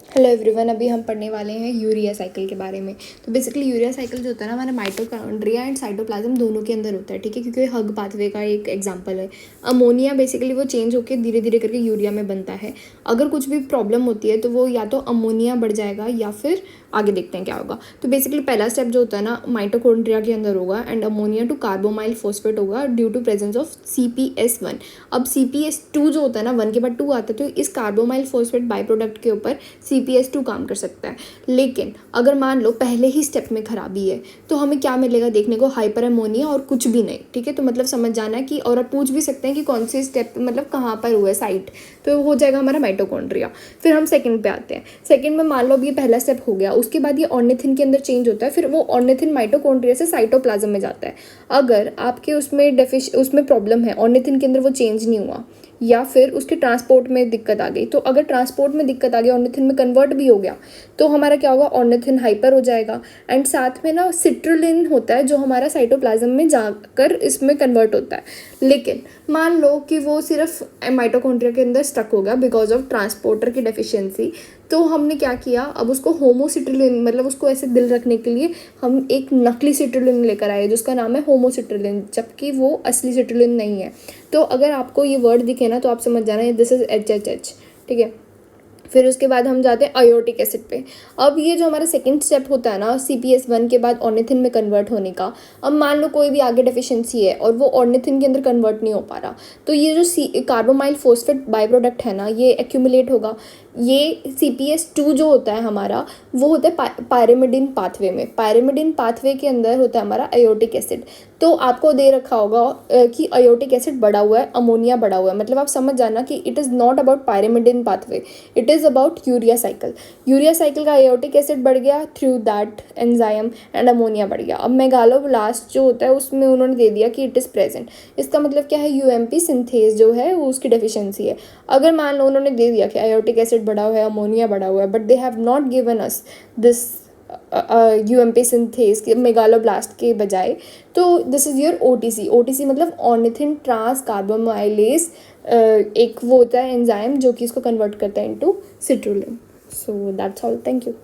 Hello everyone, अभी हम पढ़ने वाले हैं यूरिया साइकिल के बारे में। तो बेसिकली यूरिया साइकिल जो होता है ना, हमारे माइटोकॉन्ड्रिया एंड साइटोप्लाज्म दोनों के अंदर होता है, ठीक है, क्योंकि हग पाथवे का एक एग्जांपल है। अमोनिया बेसिकली वो चेंज होकर धीरे धीरे करके यूरिया में बनता है। अगर कुछ भी प्रॉब्लम होती है तो वो या तो अमोनिया बढ़ जाएगा या फिर आगे देखते हैं क्या होगा। तो बेसिकली पहला स्टेप जो होता है ना, माइटोकॉन्ड्रिया के अंदर होगा and ammonia to carbamoyl phosphate होगा due to presence of CPS1। अब CPS2 जो होता है ना, 1 के बाद 2 आता है, तो इस कार्बोमाइल फॉस्फेट बाई प्रोडक्ट के ऊपर CPS2 काम कर सकता है। लेकिन अगर मान लो पहले ही स्टेप में खराबी है तो हमें क्या मिलेगा देखने को, हाइपर अमोनिया और कुछ भी नहीं, ठीक है। तो मतलब समझ जाना है कि, और आप पूछ भी सकते हैं कि कौन से स्टेप मतलब कहाँ पर हुआ है साइट, तो हो जाएगा हमारा माइटोकॉन्ड्रिया। फिर हम सेकंड पे आते हैं। सेकंड में मान लो अब ये पहला स्टेप हो गया, उसके बाद ये ऑर्निथिन के अंदर चेंज होता है, फिर वो ऑर्निथिन माइटोकॉन्ड्रिया से साइटोप्लाज्म में जाता है। अगर आपके उसमें प्रॉब्लम है, ऑर्निथिन के अंदर वो चेंज नहीं हुआ या फिर उसके ट्रांसपोर्ट में दिक्कत आ गई, तो अगर ट्रांसपोर्ट में दिक्कत आ गई, ऑर्निथिन में कन्वर्ट भी हो गया, तो हमारा क्या होगा, ऑर्निथिन हाइपर हो जाएगा। एंड साथ में ना सिट्रुलिन होता है जो हमारा साइटोप्लाज्म में जाकर इसमें कन्वर्ट होता है। लेकिन मान लो कि वो सिर्फ माइटोकॉन्ड्रिया के अंदर स्टक हो गया बिकॉज ऑफ ट्रांसपोर्टर की डेफिशिएंसी, तो हमने क्या किया, अब उसको होमोसिट्रुलिन, मतलब उसको ऐसे दिल रखने के लिए हम एक नकली सिट्रुलिन लेकर आए जिसका नाम है होमोसिट्रुलिन, जबकि वो असली सिट्रुलिन नहीं है। तो अगर आपको ये वर्ड दिखे ना तो आप समझ जाना दिस इज HHH, ठीक है। फिर उसके बाद हम जाते हैं अयोटिक एसिड पे। अब ये जो हमारा सेकंड स्टेप होता है ना, CPS1 के बाद ऑर्निथिन में कन्वर्ट होने का, अब मान लो कोई भी आगे डेफिशिएंसी है और वो ऑर्निथिन के अंदर कन्वर्ट नहीं हो पा रहा, तो ये जो कार्बोमाइल फॉस्फेट बाई प्रोडक्ट है ना, ये एक्यूमुलेट होगा। ये CPS2 जो होता है हमारा, वो होता है पायरिमिडिन पाथवे में। पायरिमिडिन पाथवे के अंदर होता है हमारा अयोटिक एसिड। तो आपको दे रखा होगा कि अयोटिक एसिड बढ़ा हुआ है, अमोनिया बढ़ा हुआ है, मतलब आप समझ जाना कि it is not about pyrimidine pathway, it is about urea cycle. Urea cycle का अयोटिक एसिड बढ़ गया through that enzyme and ammonia बढ़ गया। अब मेगालोब्लास्ट जो होता है उसमें उन्होंने दे दिया कि इट इज़ प्रेजेंट। इसका मतलब क्या है, UMP सिंथेज जो है वो उसकी डेफिशिएंसी है। अगर मान लो उन्होंने दे दिया कि अयोटिक एसिड बढ़ा हुआ है, अमोनिया बढ़ा हुआ है, but they have not given us this UMP synthase के मेगालोब्लास्ट के बजाय, तो दिस इज़ योर OTC मतलब ऑर्निथिन ट्रांस कार्बोमाइलेज। एक वो होता है एंजाइम जो कि इसको कन्वर्ट करता है into citrulline. So that's all, thank you.